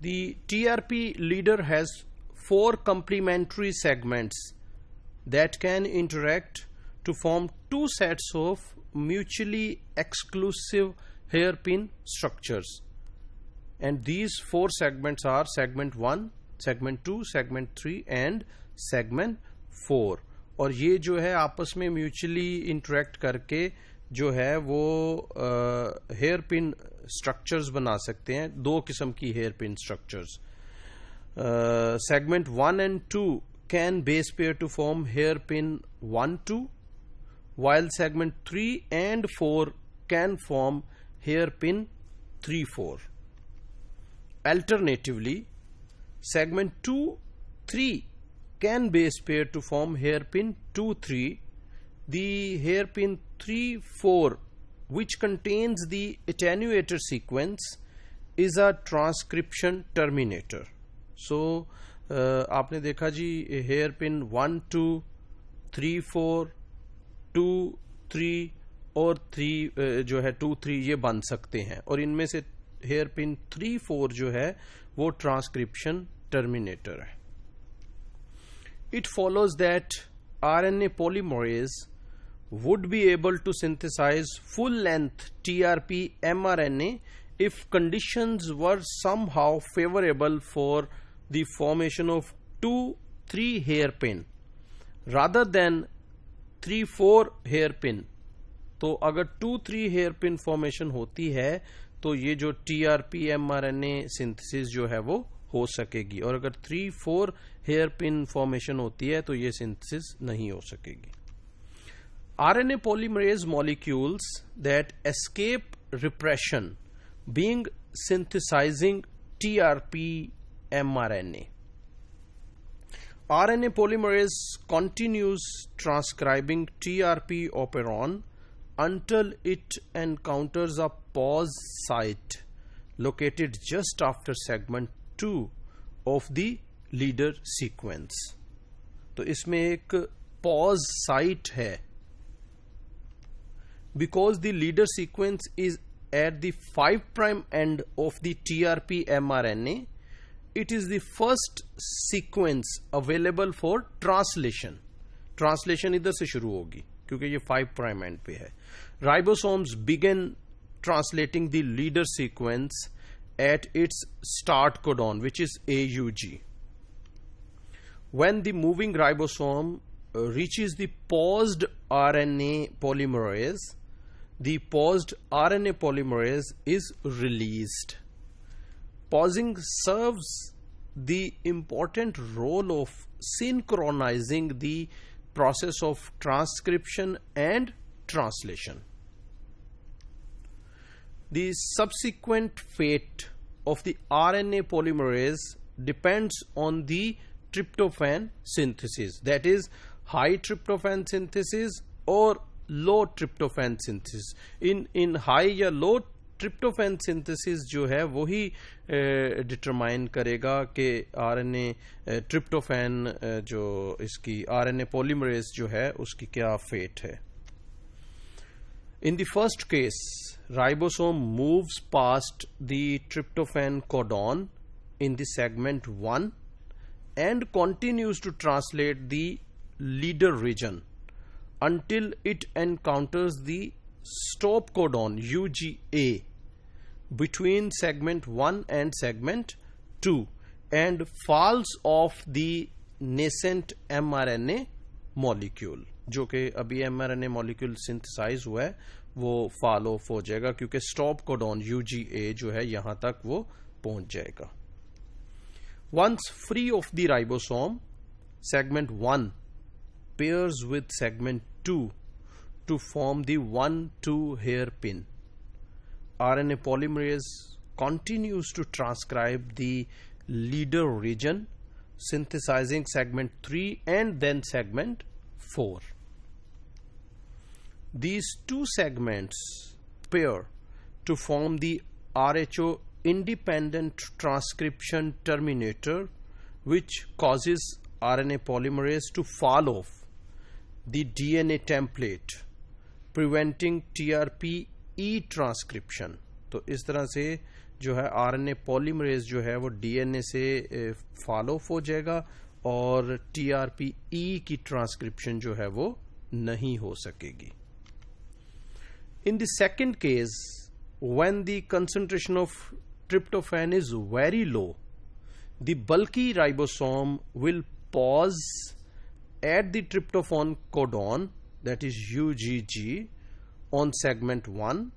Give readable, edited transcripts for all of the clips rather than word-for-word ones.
The TRP leader has 4 complementary segments that can interact to form 2 sets of mutually exclusive hairpin structures, and these 4 segments are segment 1, segment 2, segment 3 and segment 4. और ये जो है आपस में mutually interact करके जो है वो हेयर पिन स्ट्रक्चर्स बना सकते हैं. 2 किस्म की hair pin structures. Segment 1 and 2 can base pair to form hairpin 1-2, while segment 3 and 4 can form hairpin 3-4. Alternatively, segment 2-3 can base pair to form hairpin 2-3. The hairpin 3-4, which contains the attenuator sequence, is a transcription terminator. So आपने देखा जी hair pin 1, 2, 3, 4, 2, 3 और 3 जो है 2, 3 ये बन सकते हैं, और इनमें से हेयर पिन 3, 4 जो है वो ट्रांसक्रिप्शन टर्मिनेटर है. It follows that RNA polymerase would be able to synthesize full-length TRP mRNA if conditions were somehow favorable for the formation of 2-3 hairpin rather than 3-4 hairpin. तो अगर 2-3 hairpin formation होती है तो ये जो TRP mRNA synthesis जो है वो हो सकेगी, और अगर 3-4 hairpin formation होती है तो ये synthesis नहीं हो सकेगी. RNA polymerase molecules that escape repression being synthesizing TRP mRNA. RNA polymerase continues transcribing TRP operon until it encounters a pause site located just after segment 2 of the leader sequence. तो इसमें एक pause site है. Because the leader sequence is at the 5' end of the TRP mRNA, it is the first sequence available for translation. Translation इधर से शुरू होगी क्योंकि ये 5' end पे है. Ribosomes begin translating the leader sequence at its start codon, which is AUG. When the moving ribosome reaches the paused RNA polymerase, the paused RNA polymerase is released. Pausing serves the important role of synchronizing the process of transcription and translation. The subsequent fate of the RNA polymerase depends on the tryptophan synthesis, that is high tryptophan synthesis or low tryptophan synthesis. In high या low tryptophan synthesis जो है वही determine करेगा कि RNA tryptophan जो इसकी RNA polymerase जो है उसकी क्या फेट है. In the first case, ribosome moves past the tryptophan codon in the segment 1 and continues to translate the leader region until it encounters the stop codon UGA between segment 1 and segment 2 and falls off the nascent mRNA molecule. जो कि अभी mRNA molecule synthesize हुआ है वो fall off हो जाएगा क्योंकि stop codon UGA जो है यहाँ तक वो पहुंच जाएगा. Once free of the ribosome, segment 1 pairs with segment 2 to form the 1-2 hairpin. RNA polymerase continues to transcribe the leader region, synthesizing segment 3 and then segment 4. These two segments pair to form the RHO independent transcription terminator, which causes RNA polymerase to fall off the DNA template, preventing TRP E transcription. तो इस तरह से जो है RNA polymerase जो है वो DNA से फॉलो ऑफ हो जाएगा और टीआरपीई की ट्रांसक्रिप्शन जो है वो नहीं हो सकेगी. In the second case, when the concentration of tryptophan is very low, the bulky ribosome will pause at the tryptophan codon, that is UGG, on segment 1,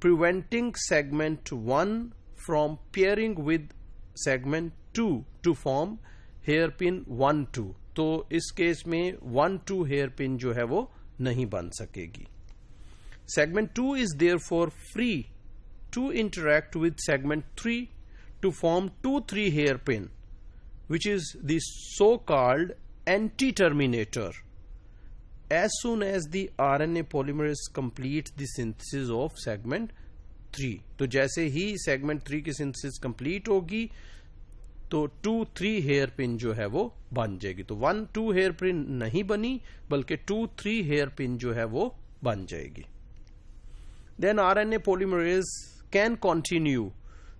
preventing segment 1 from pairing with segment 2 to form hairpin 1-2. तो इस case में 1-2 hairpin जो है वो नहीं बन सकेगी. Segment 2 is therefore free to interact with segment 3 to form 2-3 hairpin, which is the so-called anti-terminator, as soon as the RNA polymerase completes the synthesis of segment 3. तो जैसे ही segment 3 की synthesis complete होगी तो 2-3 hairpin जो है वो बन जाएगी. तो 1-2 hairpin नहीं बनी बल्कि 2-3 hairpin जो है वो बन जाएगी. Then RNA polymerase can continue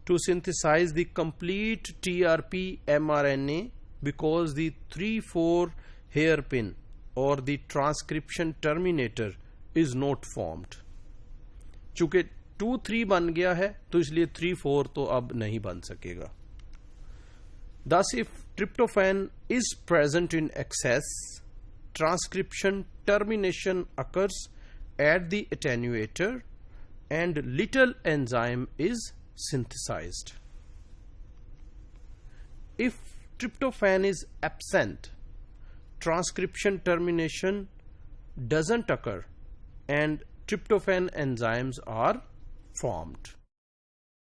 to synthesize the complete TRP mRNA because the 3-4 hairpin or the transcription terminator is not formed. चूंकि 2-3 बन गया है तो इसलिए 3-4 तो अब नहीं बन सकेगा. Thus, if tryptophan is present in excess, transcription termination occurs at the attenuator and little enzyme is synthesized. If tryptophan is absent, transcription termination doesn't occur and tryptophan enzymes are formed.